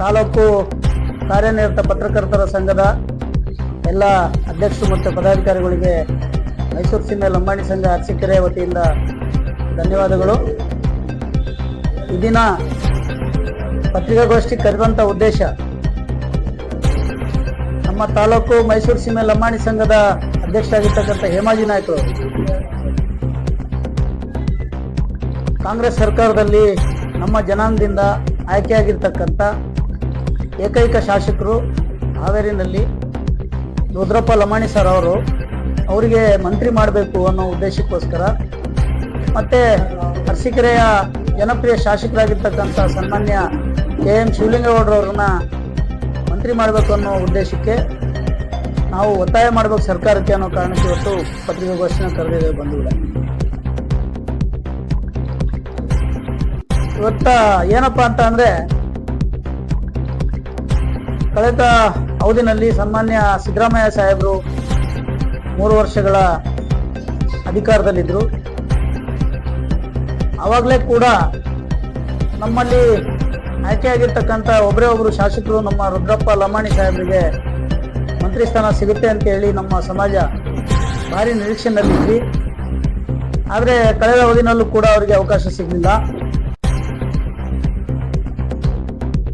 ತಾಲೂಕು ಕಾರ್ಯನಿರತ ಪತ್ರಕರ್ತರ ಸಂಘದ ಎಲ್ಲ ಅಧ್ಯಕ್ಷರು ಮತ್ತು ಪದಾಧಿಕಾರಿಗಳಿಗೆ ಮೈಸೂರು ಸೀಮೆ ಲಂಬಾಣಿ ಸಂಘ ಅರಸೀಕೆರೆ ವತಿಯಿಂದ ಧನ್ಯವಾದಗಳು. ಈ ದಿನ ಪತ್ರಿಕಾಗೋಷ್ಠಿ ಕರೆದಂಥ ಉದ್ದೇಶ, ನಮ್ಮ ತಾಲೂಕು ಮೈಸೂರು ಸೀಮೆ ಲಂಬಾಣಿ ಸಂಘದ ಅಧ್ಯಕ್ಷರಾಗಿರ್ತಕ್ಕಂಥ ಹೇಮಾಜಿ ನಾಯ್ಕರು ಕಾಂಗ್ರೆಸ್ ಸರ್ಕಾರದಲ್ಲಿ ನಮ್ಮ ಜನಾಂಗದಿಂದ ಆಯ್ಕೆಯಾಗಿರ್ತಕ್ಕಂಥ ಏಕೈಕ ಶಾಸಕರು ಹಾವೇರಿನಲ್ಲಿ ರುದ್ರಪ್ಪ ಲಮಾಣಿ ಸರ್ ಅವರಿಗೆ ಮಂತ್ರಿ ಮಾಡಬೇಕು ಅನ್ನೋ ಉದ್ದೇಶಕ್ಕೋಸ್ಕರ, ಮತ್ತು ಅರಸೀಕೆರೆಯ ಜನಪ್ರಿಯ ಶಾಸಕರಾಗಿರ್ತಕ್ಕಂಥ ಸನ್ಮಾನ್ಯ KM ಶಿವಲಿಂಗೇಗೌಡರವ್ರನ್ನ ಮಂತ್ರಿ ಮಾಡಬೇಕು ಅನ್ನೋ ಉದ್ದೇಶಕ್ಕೆ ನಾವು ಒತ್ತಾಯ ಮಾಡಬೇಕು ಸರ್ಕಾರಕ್ಕೆ ಅನ್ನೋ ಕಾರಣಕ್ಕೆ ಇವತ್ತು ಪತ್ರಿಕಾಗೋಷ್ಠಿನ ಕರೆದಿದ್ದೇವೆ ಬಂಧುಗಳೇ. ಇವತ್ತ ಏನಪ್ಪ ಅಂತ ಅಂದರೆ, ಕಳೆದ ಅವಧಿನಲ್ಲಿ ಸನ್ಮಾನ್ಯ ಸಿದ್ದರಾಮಯ್ಯ ಸಾಹೇಬರು 3 ವರ್ಷಗಳ ಅಧಿಕಾರದಲ್ಲಿದ್ದರು. ಆವಾಗಲೇ ಕೂಡ ನಮ್ಮಲ್ಲಿ ಆಯ್ಕೆಯಾಗಿರ್ತಕ್ಕಂಥ ಒಬ್ಬರು ಶಾಸಕರು ನಮ್ಮ ರುದ್ರಪ್ಪ ಲಮಾಣಿ ಸಾಹೇಬರಿಗೆ ಮಂತ್ರಿ ಸ್ಥಾನ ಸಿಗುತ್ತೆ ಅಂತೇಳಿ ನಮ್ಮ ಸಮಾಜ ಭಾರಿ ನಿರೀಕ್ಷೆಯಲ್ಲಿದ್ವಿ. ಆದರೆ ಕಳೆದ ಅವಧಿನಲ್ಲೂ ಕೂಡ ಅವರಿಗೆ ಅವಕಾಶ ಸಿಗಲಿಲ್ಲ.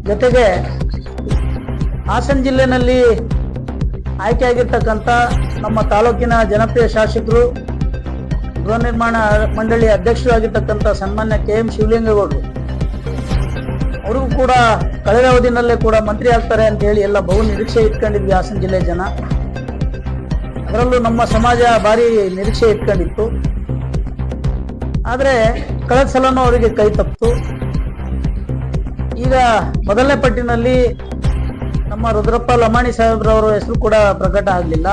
ಜೊತೆಗೆ ಹಾಸನ ಜಿಲ್ಲೆನಲ್ಲಿ ಆಯ್ಕೆಯಾಗಿರ್ತಕ್ಕಂಥ ನಮ್ಮ ತಾಲೂಕಿನ ಜನಪ್ರಿಯ ಶಾಸಕರು, ಗೃಹ ನಿರ್ಮಾಣ ಮಂಡಳಿ ಅಧ್ಯಕ್ಷರಾಗಿರ್ತಕ್ಕಂಥ ಸನ್ಮಾನ್ಯ KM ಶಿವಲಿಂಗೇಗೌಡರು ಅವ್ರಿಗೂ ಕೂಡ ಕಳೆದ ಅವಧಿನಲ್ಲೇ ಕೂಡ ಮಂತ್ರಿ ಆಗ್ತಾರೆ ಅಂತ ಹೇಳಿ ಎಲ್ಲ ಬಹು ನಿರೀಕ್ಷೆ ಇಟ್ಕೊಂಡಿದ್ವಿ ಹಾಸನ ಜಿಲ್ಲೆ ಜನ. ಅದರಲ್ಲೂ ನಮ್ಮ ಸಮಾಜ ಭಾರಿ ನಿರೀಕ್ಷೆ ಇಟ್ಕೊಂಡಿತ್ತು. ಆದರೆ ಕಳೆದ ಸಲನೂ ಅವರಿಗೆ ಕೈ ತಪ್ಪಿತು. ಈಗ ಮೊದಲನೇ ಪಟ್ಟಿನಲ್ಲಿ ನಮ್ಮ ರುದ್ರಪ್ಪ ಲಮಾಣಿ ಸಾಹೇಬ್ರವರ ಹೆಸರು ಕೂಡ ಪ್ರಕಟ ಆಗಲಿಲ್ಲ.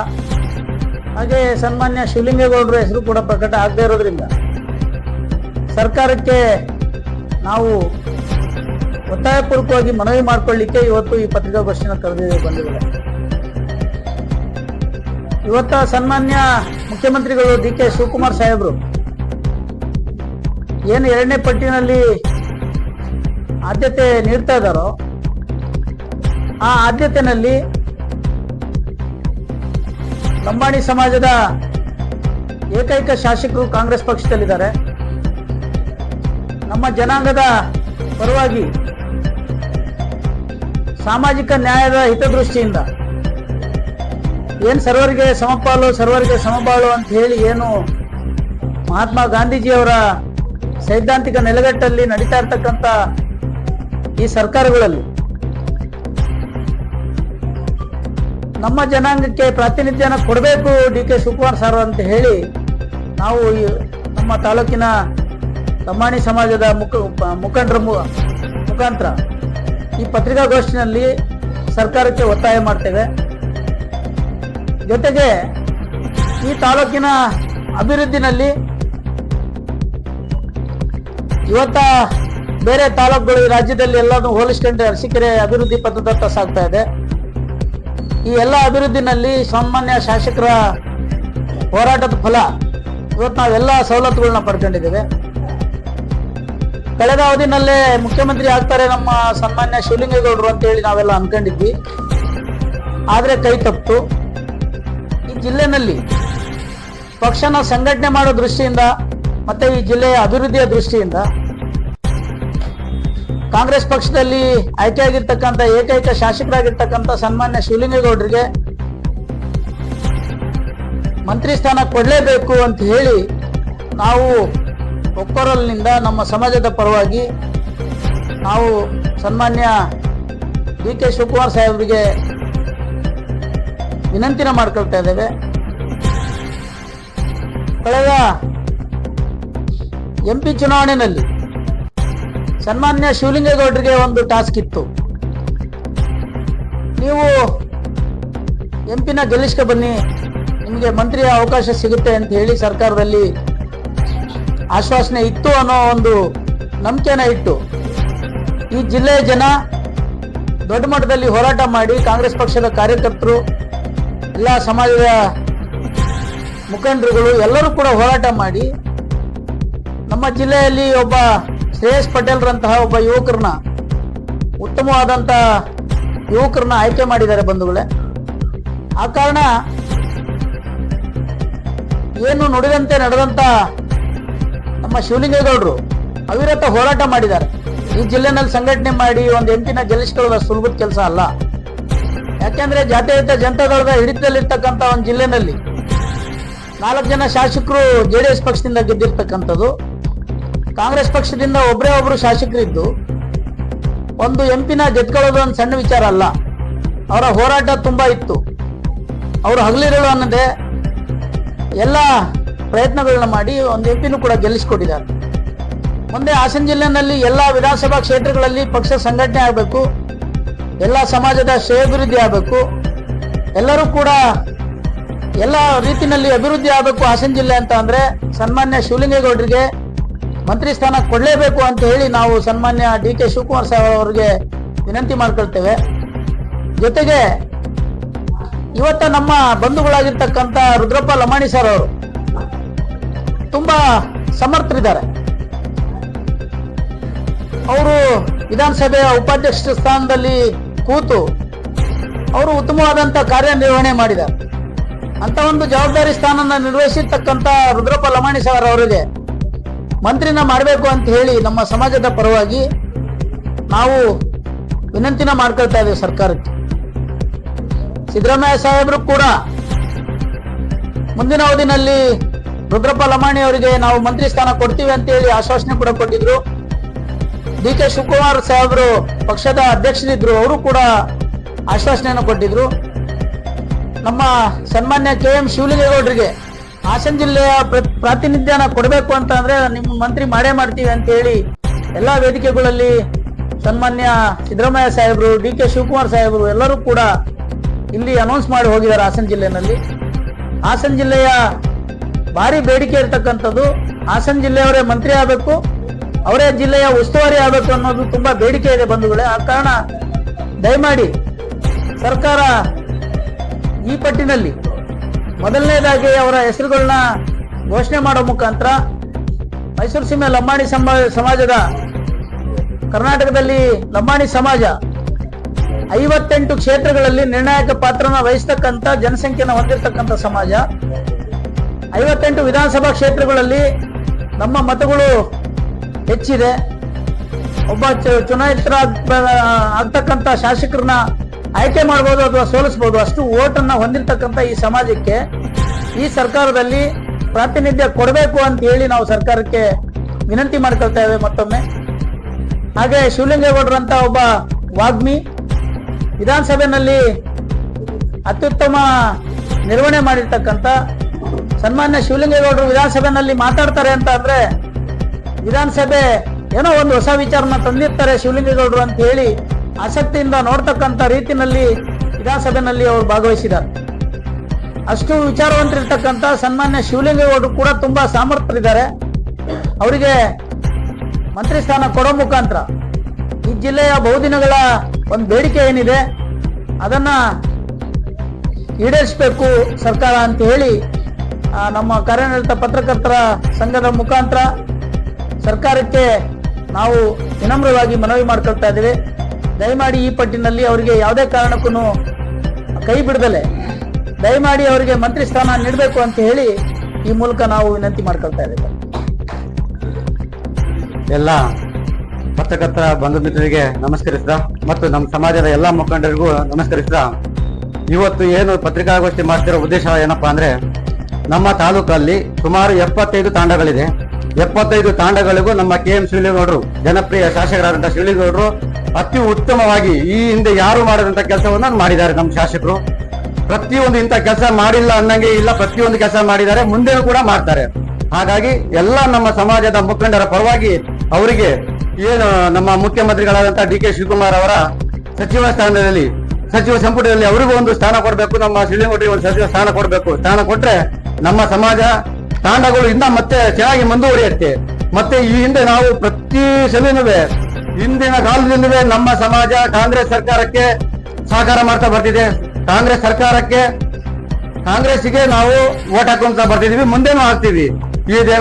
ಹಾಗೆ ಸನ್ಮಾನ್ಯ ಶಿವಲಿಂಗೇಗೌಡರ ಹೆಸರು ಕೂಡ ಪ್ರಕಟ ಆಗದೇ ಇರೋದ್ರಿಂದ ಸರ್ಕಾರಕ್ಕೆ ನಾವು ಒತ್ತಾಯಪೂರ್ವಕವಾಗಿ ಮನವಿ ಮಾಡಿಕೊಳ್ಳಿಕ್ಕೆ ಇವತ್ತು ಈ ಪತ್ರಿಕಾಗೋಷ್ಠಿನ ಕರೆದಿದೆ ಬಂಧುಗಳೇ. ಇವತ್ತ ಸನ್ಮಾನ್ಯ ಮುಖ್ಯಮಂತ್ರಿಗಳು DK ಶಿವಕುಮಾರ್ ಸಾಹೇಬರು ಏನು 2ನೇ ಪಟ್ಟಿನಲ್ಲಿ ಆದ್ಯತೆ ನೀಡ್ತಾ ಇದ್ದಾರೋ, ಆ ಆದ್ಯತೆಯಲ್ಲಿ ಲಂಬಾಣಿ ಸಮಾಜದ ಏಕೈಕ ಶಾಸಕರು ಕಾಂಗ್ರೆಸ್ ಪಕ್ಷದಲ್ಲಿದ್ದಾರೆ. ನಮ್ಮ ಜನಾಂಗದ ಪರವಾಗಿ ಸಾಮಾಜಿಕ ನ್ಯಾಯದ ಹಿತದೃಷ್ಟಿಯಿಂದ ಏನು ಸರ್ವರಿಗೆ ಸಮಪಾಲು ಸರ್ವರಿಗೆ ಸಮಬಾಳು ಅಂತ ಹೇಳಿ ಏನು ಮಹಾತ್ಮ ಗಾಂಧೀಜಿಯವರ ಸೈದ್ಧಾಂತಿಕ ನೆಲೆಗಟ್ಟಲ್ಲಿ ನಡೀತಾ ಇರ್ತಕ್ಕಂಥ ಈ ಸರ್ಕಾರಗಳಲ್ಲಿ ನಮ್ಮ ಜನಾಂಗಕ್ಕೆ ಪ್ರಾತಿನಿಧ್ಯನ ಕೊಡಬೇಕು DK ಶಿವಕುಮಾರ್ ಸರ್ ಅಂತ ಹೇಳಿ ನಾವು ನಮ್ಮ ತಾಲೂಕಿನ ಲಂಬಾಣಿ ಸಮಾಜದ ಮುಖಂಡರ ಮುಖಾಂತರ ಈ ಪತ್ರಿಕಾಗೋಷ್ಠಿನಲ್ಲಿ ಸರ್ಕಾರಕ್ಕೆ ಒತ್ತಾಯ ಮಾಡ್ತೇವೆ. ಜೊತೆಗೆ ಈ ತಾಲೂಕಿನ ಅಭಿವೃದ್ಧಿನಲ್ಲಿ ಇವತ್ತ ಬೇರೆ ತಾಲೂಕುಗಳು ಈ ರಾಜ್ಯದಲ್ಲಿ ಎಲ್ಲಾನು ಹೋಲಿಸ್ಕೊಂಡ್ರೆ ಅರಸೀಕೆರೆ ಅಭಿವೃದ್ಧಿ ಪಥದತ್ತ ಸಾಗ್ತಾ ಇದೆ. ಈ ಎಲ್ಲ ಅಭಿವೃದ್ಧಿನಲ್ಲಿ ಸಾಮಾನ್ಯ ಶಾಸಕರ ಹೋರಾಟದ ಫಲ ಇವತ್ತು ನಾವೆಲ್ಲ ಸವಲತ್ತುಗಳನ್ನ ಪಡ್ಕೊಂಡಿದ್ದೇವೆ. ಕಳೆದ ಅವಧಿನಲ್ಲೇ ಮುಖ್ಯಮಂತ್ರಿ ಆಗ್ತಾರೆ ನಮ್ಮ ಸನ್ಮಾನ್ಯ ಶಿವಲಿಂಗೇಗೌಡರು ಅಂತೇಳಿ ನಾವೆಲ್ಲ ಅನ್ಕೊಂಡಿದ್ವಿ. ಆದರೆ ಕೈ ತಪ್ಪಿತು. ಈ ಜಿಲ್ಲೆನಲ್ಲಿ ಪಕ್ಷನ ಸಂಘಟನೆ ಮಾಡೋ ದೃಷ್ಟಿಯಿಂದ ಮತ್ತೆ ಈ ಜಿಲ್ಲೆಯ ಅಭಿವೃದ್ಧಿಯ ದೃಷ್ಟಿಯಿಂದ ಕಾಂಗ್ರೆಸ್ ಪಕ್ಷದಲ್ಲಿ ಆಯ್ಕೆಯಾಗಿರ್ತಕ್ಕಂಥ ಏಕೈಕ ಶಾಸಕರಾಗಿರ್ತಕ್ಕಂಥ ಸನ್ಮಾನ್ಯ ಶಿವಲಿಂಗೇಗೌಡರಿಗೆ ಮಂತ್ರಿ ಸ್ಥಾನ ಕೊಡಲೇಬೇಕು ಅಂತ ಹೇಳಿ ನಾವು ಒಕ್ಕೊರಲಿನಿಂದ ನಮ್ಮ ಸಮಾಜದ ಪರವಾಗಿ ನಾವು ಸನ್ಮಾನ್ಯ DK ಶಿವಕುಮಾರ್ ಸಾಹೇಬರಿಗೆ ವಿನಂತಿನ ಮಾಡ್ಕೊಳ್ತಾ ಇದ್ದೇವೆ. ಕಳೆದ MP ಚುನಾವಣೆಯಲ್ಲಿ ಸನ್ಮಾನ್ಯ ಶಿವಲಿಂಗೇಗೌಡರಿಗೆ ಒಂದು ಟಾಸ್ಕ್ ಇತ್ತು, ನೀವು MP ಗೆಲ್ಲಿಸ್ಕೊ ಬನ್ನಿ, ನಿಮಗೆ ಮಂತ್ರಿಯ ಅವಕಾಶ ಸಿಗುತ್ತೆ ಅಂತ ಹೇಳಿ ಸರ್ಕಾರದಲ್ಲಿ ಆಶ್ವಾಸನೆ ಇತ್ತು ಅನ್ನೋ ಒಂದು ನಂಬಿಕೆನ ಇಟ್ಟು ಈ ಜಿಲ್ಲೆಯ ಜನ ದೊಡ್ಡ ಮಟ್ಟದಲ್ಲಿ ಹೋರಾಟ ಮಾಡಿ ಕಾಂಗ್ರೆಸ್ ಪಕ್ಷದ ಕಾರ್ಯಕರ್ತರು, ಎಲ್ಲ ಸಮಾಜದ ಮುಖಂಡರುಗಳು ಎಲ್ಲರೂ ಕೂಡ ಹೋರಾಟ ಮಾಡಿ ನಮ್ಮ ಜಿಲ್ಲೆಯಲ್ಲಿ ಒಬ್ಬ ಶ್ರೇಯಸ್ ಪಟೇಲ್ರಂತಹ ಒಬ್ಬ ಯುವಕರನ್ನ ಉತ್ತಮವಾದಂಥ ಯುವಕರನ್ನ ಆಯ್ಕೆ ಮಾಡಿದ್ದಾರೆ ಬಂಧುಗಳೇ. ಆ ಕಾರಣ ಏನು ನುಡಿದಂತೆ ನಡೆದಂತ ನಮ್ಮ ಶಿವಲಿಂಗೇಗೌಡರು ಅವಿರತ ಹೋರಾಟ ಮಾಡಿದ್ದಾರೆ. ಈ ಜಿಲ್ಲೆನಲ್ಲಿ ಸಂಘಟನೆ ಮಾಡಿ ಒಂದು ಎಂಪಿನ ಗೆಲ್ಲಿಸಿಕೊಳ್ಳೋದು ಸುಲಭದ ಕೆಲಸ ಅಲ್ಲ. ಯಾಕೆಂದ್ರೆ ಜಾತ್ಯತೀತ ಜನತಾದಳದ ಹಿಡಿತದಲ್ಲಿರ್ತಕ್ಕಂಥ ಒಂದು ಜಿಲ್ಲೆನಲ್ಲಿ 4 ಜನ ಶಾಸಕರು JDS ಪಕ್ಷದಿಂದ ಗೆದ್ದಿರ್ತಕ್ಕಂಥದ್ದು. ಕಾಂಗ್ರೆಸ್ ಪಕ್ಷದಿಂದ ಒಬ್ಬರು ಶಾಸಕರಿದ್ದು ಒಂದು ಎಂಪಿನ ಗೆದ್ಕೊಳ್ಳೋದು ಒಂದು ಸಣ್ಣ ವಿಚಾರ ಅಲ್ಲ. ಅವರ ಹೋರಾಟ ತುಂಬಾ ಇತ್ತು. ಅವರು ಹಗಲಿರುಳು ಅನ್ನದೆ ಎಲ್ಲ ಪ್ರಯತ್ನಗಳನ್ನ ಮಾಡಿ ಒಂದು ಎಂಪಿನೂ ಕೂಡ ಗೆಲ್ಲಿಸಿಕೊಟ್ಟಿದ್ದಾರೆ. ಮುಂದೆ ಹಾಸನ ಜಿಲ್ಲೆನಲ್ಲಿ ಎಲ್ಲ ವಿಧಾನಸಭಾ ಕ್ಷೇತ್ರಗಳಲ್ಲಿ ಪಕ್ಷ ಸಂಘಟನೆ ಆಗಬೇಕು, ಎಲ್ಲ ಸಮಾಜದ ಶ್ರೇಯೋಭಿವೃದ್ಧಿ ಆಗಬೇಕು, ಎಲ್ಲರೂ ಕೂಡ ಎಲ್ಲ ರೀತಿಯಲ್ಲಿ ಅಭಿವೃದ್ಧಿ ಆಗಬೇಕು ಹಾಸನ ಜಿಲ್ಲೆ ಅಂತ ಅಂದ್ರೆ ಸನ್ಮಾನ್ಯ ಶಿವಲಿಂಗೇಗೌಡರಿಗೆ ಮಂತ್ರಿ ಸ್ಥಾನ ಕೊಡಲೇಬೇಕು ಅಂತ ಹೇಳಿ ನಾವು ಸನ್ಮಾನ್ಯ DK ಶಿವಕುಮಾರ್ ಸಾಹೇಬ್ ಅವರಿಗೆ ವಿನಂತಿ ಮಾಡ್ಕೊಳ್ತೇವೆ. ಜೊತೆಗೆ ಇವತ್ತ ನಮ್ಮ ಬಂಧುಗಳಾಗಿರ್ತಕ್ಕಂಥ ರುದ್ರಪ್ಪ ಲಮಾಣಿ ಸರ್ ಅವರು ತುಂಬಾ ಸಮರ್ಥರಿದ್ದಾರೆ. ಅವರು ವಿಧಾನಸಭೆಯ ಉಪಾಧ್ಯಕ್ಷ ಸ್ಥಾನದಲ್ಲಿ ಕೂತು ಅವರು ಉತ್ತಮವಾದಂತ ಕಾರ್ಯನಿರ್ವಹಣೆ ಮಾಡಿದ್ದಾರೆ. ಅಂತ ಒಂದು ಜವಾಬ್ದಾರಿ ಸ್ಥಾನನ ನಿರ್ವಹಿಸಿರ್ತಕ್ಕಂಥ ರುದ್ರಪ್ಪ ಲಮಾಣಿ ಸರ್ ಅವರಿಗೆ ಮಂತ್ರಿನ ಮಾಡಬೇಕು ಅಂತ ಹೇಳಿ ನಮ್ಮ ಸಮಾಜದ ಪರವಾಗಿ ನಾವು ವಿನಂತಿನ ಮಾಡ್ಕೊಳ್ತಾ ಇದ್ದೇವೆ ಸರ್ಕಾರಕ್ಕೆ. ಸಿದ್ದರಾಮಯ್ಯ ಸಾಹೇಬರು ಕೂಡ ಮುಂದಿನ ಅವಧಿನಲ್ಲಿ ರುದ್ರಪ್ಪ ಲಮಾಣಿ ಅವರಿಗೆ ನಾವು ಮಂತ್ರಿ ಸ್ಥಾನ ಕೊಡ್ತೀವಿ ಅಂತ ಹೇಳಿ ಆಶ್ವಾಸನೆ ಕೂಡ ಕೊಟ್ಟಿದ್ರು. DK ಶಿವಕುಮಾರ್ ಸಾಹೇಬರು ಪಕ್ಷದ ಅಧ್ಯಕ್ಷರಿದ್ರು, ಅವರು ಕೂಡ ಆಶ್ವಾಸನೆಯನ್ನು ಕೊಟ್ಟಿದ್ರು. ನಮ್ಮ ಸನ್ಮಾನ್ಯ KM ಶಿವಲಿಂಗೇಗೌಡರಿಗೆ ಹಾಸನ ಜಿಲ್ಲೆಯ ಪ್ರಾತಿನಿಧ್ಯನ ಕೊಡಬೇಕು ಅಂತ ಅಂದ್ರೆ ನಿಮ್ಮ ಮಂತ್ರಿ ಮಾಡೇ ಮಾಡ್ತೀವಿ ಅಂತ ಹೇಳಿ ಎಲ್ಲಾ ವೇದಿಕೆಗಳಲ್ಲಿ ಸನ್ಮಾನ್ಯ ಸಿದ್ದರಾಮಯ್ಯ ಸಾಹೇಬರು, DK ಶಿವಕುಮಾರ್ ಸಾಹೇಬರು ಎಲ್ಲರೂ ಕೂಡ ಇಲ್ಲಿ ಅನೌನ್ಸ್ ಮಾಡಿ ಹೋಗಿದ್ದಾರೆ. ಹಾಸನ ಜಿಲ್ಲೆಯಲ್ಲಿ ಹಾಸನ ಜಿಲ್ಲೆಯ ಭಾರಿ ಬೇಡಿಕೆ ಇರತಕ್ಕಂಥದ್ದು. ಹಾಸನ ಜಿಲ್ಲೆಯವರೇ ಮಂತ್ರಿ ಆಗಬೇಕು, ಅವರೇ ಜಿಲ್ಲೆಯ ಉಸ್ತುವಾರಿ ಆಗಬೇಕು ಅನ್ನೋದು ತುಂಬಾ ಬೇಡಿಕೆ ಇದೆ ಬಂಧುಗಳೇ. ಆ ಕಾರಣ ದಯಮಾಡಿ ಸರ್ಕಾರ ಈ ಪಟ್ಟಿನಲ್ಲಿ ಮೊದಲನೇದಾಗಿ ಅವರ ಹೆಸರುಗಳನ್ನ ಘೋಷಣೆ ಮಾಡೋ ಮುಖಾಂತರ ಮೈಸೂರು ಸೀಮೆ ಲಂಬಾಣಿ ಸಮಾಜದ ಕರ್ನಾಟಕದಲ್ಲಿ ಲಂಬಾಣಿ ಸಮಾಜ 58 ಕ್ಷೇತ್ರಗಳಲ್ಲಿ ನಿರ್ಣಾಯಕ ಪಾತ್ರನ ವಹಿಸ್ತಕ್ಕಂಥ ಜನಸಂಖ್ಯೆಯನ್ನು ಹೊಂದಿರತಕ್ಕಂಥ ಸಮಾಜ. 58 ವಿಧಾನಸಭಾ ಕ್ಷೇತ್ರಗಳಲ್ಲಿ ನಮ್ಮ ಮತಗಳು ಹೆಚ್ಚಿದೆ. ಒಬ್ಬ ಚುನಾಯಿತರಾಗ್ತಕ್ಕಂಥ ಶಾಸಕರನ್ನ ಆಯ್ಕೆ ಮಾಡಬಹುದು ಅಥವಾ ಸೋಲಿಸಬಹುದು, ಅಷ್ಟು ಓಟನ್ನ ಹೊಂದಿರತಕ್ಕಂಥ ಈ ಸಮಾಜಕ್ಕೆ ಈ ಸರ್ಕಾರದಲ್ಲಿ ಪ್ರಾತಿನಿಧ್ಯ ಕೊಡಬೇಕು ಅಂತ ಹೇಳಿ ನಾವು ಸರ್ಕಾರಕ್ಕೆ ವಿನಂತಿ ಮಾಡ್ಕೊಳ್ತಾ ಇದ್ದೇವೆ ಮತ್ತೊಮ್ಮೆ. ಹಾಗೆ ಶಿವಲಿಂಗೇಗೌಡರಂತ ಒಬ್ಬ ವಾಗ್ಮಿ ವಿಧಾನಸಭೆಯಲ್ಲಿ ಅತ್ಯುತ್ತಮ ನಿರ್ವಹಣೆ ಮಾಡಿರ್ತಕ್ಕಂಥ ಸನ್ಮಾನ್ಯ ಶಿವಲಿಂಗೇಗೌಡರು ವಿಧಾನಸಭೆಯಲ್ಲಿ ಮಾತಾಡ್ತಾರೆ ಅಂತ ಅಂದ್ರೆ ವಿಧಾನಸಭೆ ಏನೋ ಒಂದು ಹೊಸ ವಿಚಾರನ ತಂದಿರ್ತಾರೆ ಶಿವಲಿಂಗೇಗೌಡರು ಅಂತ ಹೇಳಿ ಆಸಕ್ತಿಯಿಂದ ನೋಡ್ತಕ್ಕಂಥ ರೀತಿಯಲ್ಲಿ ವಿಧಾನಸಭೆಯಲ್ಲಿ ಅವರು ಭಾಗವಹಿಸಿದ್ದಾರೆ. ಅಷ್ಟು ವಿಚಾರವಂತರಿರ್ತಕ್ಕಂಥ ಸನ್ಮಾನ್ಯ ಶಿವಲಿಂಗೇಗೌಡರು ಕೂಡ ತುಂಬಾ ಸಾಮರ್ಥ್ಯರಿದ್ದಾರೆ. ಅವರಿಗೆ ಮಂತ್ರಿ ಸ್ಥಾನ ಕೊಡೋ ಮುಖಾಂತರ ಈ ಜಿಲ್ಲೆಯ ಬಹುದಿನಗಳ ಒಂದು ಬೇಡಿಕೆ ಏನಿದೆ ಅದನ್ನ ಈಡೇರಿಸಬೇಕು ಸರ್ಕಾರ ಅಂತ ಹೇಳಿ ನಮ್ಮ ಕಾರ್ಯನಿರತ ಪತ್ರಕರ್ತರ ಸಂಘದ ಮುಖಾಂತರ ಸರ್ಕಾರಕ್ಕೆ ನಾವು ವಿನಮ್ರವಾಗಿ ಮನವಿ ಮಾಡ್ಕೊಳ್ತಾ ಇದ್ದೇವೆ. ದಯಮಾಡಿ ಈ ಪಟ್ಟಿನಲ್ಲಿ ಅವರಿಗೆ ಯಾವುದೇ ಕಾರಣಕ್ಕೂ ಕೈ ಬಿಡದಲೆ ದಯಮಾಡಿ ಅವರಿಗೆ ಮಂತ್ರಿ ಸ್ಥಾನ ನೀಡಬೇಕು ಅಂತ ಹೇಳಿ ಈ ಮೂಲಕ ನಾವು ವಿನಂತಿ ಮಾಡ್ಕೊಳ್ತಾ ಇದ್ದೇವೆ. ಎಲ್ಲ ಪತ್ರಕರ್ತರ ಬಂಧು ಮಿತ್ರರಿಗೆ ನಮಸ್ಕರಿಸಿದ ಮತ್ತು ನಮ್ಮ ಸಮಾಜದ ಎಲ್ಲ ಮುಖಂಡರಿಗೂ ನಮಸ್ಕರಿಸಿದ. ಇವತ್ತು ಏನು ಪತ್ರಿಕಾಗೋಷ್ಠಿ ಮಾಡ್ತಿರೋ ಉದ್ದೇಶ ಏನಪ್ಪಾ ಅಂದ್ರೆ, ನಮ್ಮ ತಾಲೂಕಲ್ಲಿ ಸುಮಾರು 75 ತಾಂಡಗಳಿದೆ. 75 ತಾಂಡಗಳಿಗೂ ನಮ್ಮ KM ಶಿವಲಿಂಗೇಗೌಡರು, ಜನಪ್ರಿಯ ಶಾಸಕರಾದಂತಹ ಶಿವಲಿಂಗೇಗೌಡರು ಅತಿ ಉತ್ತಮವಾಗಿ ಈ ಹಿಂದೆ ಯಾರು ಮಾಡದಂತ ಕೆಲಸವನ್ನ ಮಾಡಿದ್ದಾರೆ. ನಮ್ಮ ಶಾಸಕರು ಪ್ರತಿಯೊಂದು ಇಂಥ ಕೆಲಸ ಮಾಡಿಲ್ಲ ಅನ್ನಂಗೆ ಇಲ್ಲ, ಪ್ರತಿಯೊಂದು ಕೆಲಸ ಮಾಡಿದ್ದಾರೆ, ಮುಂದೆನೂ ಕೂಡ ಮಾಡ್ತಾರೆ. ಹಾಗಾಗಿ ಎಲ್ಲ ನಮ್ಮ ಸಮಾಜದ ಮುಖಂಡರ ಪರವಾಗಿ ಅವರಿಗೆ ಏನು ನಮ್ಮ ಮುಖ್ಯಮಂತ್ರಿಗಳಾದಂತಹ DK ಶಿವಕುಮಾರ್ ಅವರ ಸಚಿವ ಸ್ಥಾನದಲ್ಲಿ, ಸಚಿವ ಸಂಪುಟದಲ್ಲಿ ಅವರಿಗೂ ಒಂದು ಸ್ಥಾನ ಕೊಡಬೇಕು, ನಮ್ಮ ಶಿವಲಿಂಗೇಗೌಡರಿಗೆ ಒಂದು ಸಚಿವ ಸ್ಥಾನ ಕೊಡಬೇಕು. ಸ್ಥಾನ ಕೊಟ್ರೆ ನಮ್ಮ ಸಮಾಜ ತಾಂಡಗಳು ಇನ್ನ ಮತ್ತೆ ಚೆನ್ನಾಗಿ ಮುಂದುವರಿಯುತ್ತೆ. ಮತ್ತೆ ಈ ಹಿಂದೆ ನಾವು ಪ್ರತಿ ಸಲನೂ ಹಿಂದಿನ ಕಾಲದಿಂದಲೇ ನಮ್ಮ ಸಮಾಜ ಕಾಂಗ್ರೆಸ್ ಸರ್ಕಾರಕ್ಕೆ ಸಹಕಾರ ಮಾಡ್ತಾ ಬರ್ತಿದೆ. ಕಾಂಗ್ರೆಸ್ಗೆ ನಾವು ವೋಟ್ ಹಾಕೊಂತ ಬರ್ತಿದೀವಿ, ಮುಂದೆನೂ ಹಾಕ್ತಿವಿ.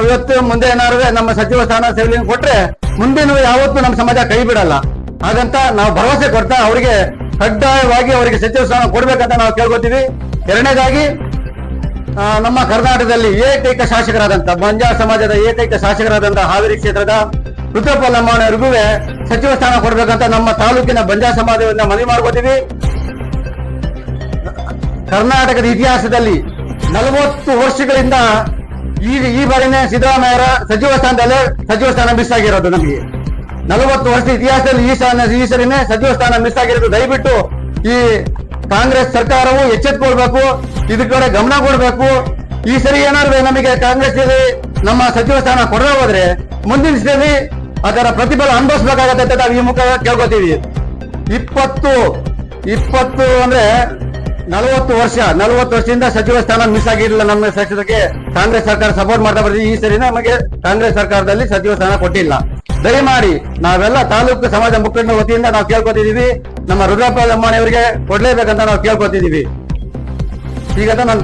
ಇವತ್ತು ಮುಂದೆ ಏನಾದ್ರು ನಮ್ಮ ಸಚಿವ ಸ್ಥಾನ ಸೇವೆಯನ್ನು ಕೊಟ್ರೆ ಮುಂದೆನೂ ಯಾವತ್ತೂ ನಮ್ಮ ಸಮಾಜ ಕೈ ಬಿಡಲ್ಲ. ಹಾಗಂತ ನಾವು ಭರವಸೆ ಕೊಡ್ತಾ ಅವರಿಗೆ ಕಡ್ಡಾಯವಾಗಿ ಅವರಿಗೆ ಸಚಿವ ಸ್ಥಾನ ಕೊಡ್ಬೇಕಂತ ನಾವು ಕೇಳ್ಕೊತೀವಿ. ಎರಡನೇದಾಗಿ ನಮ್ಮ ಕರ್ನಾಟಕದಲ್ಲಿ ಏಕೈಕ ಶಾಸಕರಾದಂತ ಬಂಜಾರ ಸಮಾಜದ ಏಕೈಕ ಶಾಸಕರಾದಂತಹ ಹಾವೇರಿ ಕ್ಷೇತ್ರದ ರುದ್ರಪ್ಪ ಲಂಬಾಣಿಯವರಿಗೂ ಸಚಿವ ಸ್ಥಾನ ಕೊಡ್ಬೇಕಂತ ನಮ್ಮ ತಾಲೂಕಿನ ಬಂಜಾರ ಸಮಾಜದಿಂದ ಮನವಿ ಮಾಡ್ಕೋತೀವಿ. ಕರ್ನಾಟಕದ ಇತಿಹಾಸದಲ್ಲಿ 40 ವರ್ಷಗಳಿಂದ ಈ ಬಾರಿನೇ ಸಿದ್ದರಾಮಯ್ಯರ ಸಚಿವ ಸ್ಥಾನ ಮಿಸ್ ಆಗಿರೋದು. ನಮಗೆ 40 ವರ್ಷದ ಇತಿಹಾಸದಲ್ಲಿ ಈ ಸರಿನೇ ಸಚಿವ ಸ್ಥಾನ ಮಿಸ್ ಆಗಿರೋದು. ದಯವಿಟ್ಟು ಈ ಕಾಂಗ್ರೆಸ್ ಸರ್ಕಾರವು ಎಚ್ಚೆತ್ತುಕೊಳ್ಬೇಕು, ಇದ್ರ ಕಡೆ ಗಮನ ಕೊಡಬೇಕು. ಈ ಸರಿ ಏನಾದ್ರು ನಮಗೆ ಕಾಂಗ್ರೆಸ್ ನಮ್ಮ ಸಚಿವ ಸ್ಥಾನ ಕೊಡದೆ ಹೋದ್ರೆ ಮುಂದಿನ ಸರಿ ಅದರ ಪ್ರತಿಫಲ ಅನುಭವಿಸಬೇಕಾಗತ್ತೆ ಅಂತ ನಾವು ಈ ಮುಖ ಕೇಳ್ಕೊತೀವಿ. 20 ಅಂದ್ರೆ 40 ವರ್ಷದಿಂದ ಸಚಿವ ಸ್ಥಾನ ಮಿಸ್ ಆಗಿರಲಿಲ್ಲ ನಮ್ಮ ಸಚಿವರಿಗೆ. ಕಾಂಗ್ರೆಸ್ ಸರ್ಕಾರ ಸಪೋರ್ಟ್ ಮಾಡ್ತಾ ಬರ್ತೀವಿ. ಈ ಸರಿ ನಮಗೆ ಕಾಂಗ್ರೆಸ್ ಸರ್ಕಾರದಲ್ಲಿ ಸಚಿವ ಸ್ಥಾನ ಕೊಟ್ಟಿಲ್ಲ. ದಯಮಾಡಿ ನಾವೆಲ್ಲ ತಾಲೂಕು ಸಮಾಜ ಮುಖಂಡರ ವತಿಯಿಂದ ನಾವು ಕೇಳ್ಕೊತಿದೀವಿ, ನಮ್ಮ ರುದ್ರಪ್ಪ ಲಂಬಾಣಿ ಅವರಿಗೆ ಕೊಡ್ಲೇಬೇಕಂತ ನಾವು ಕೇಳ್ಕೊತಿದೀವಿ. ಈಗ ನಾನು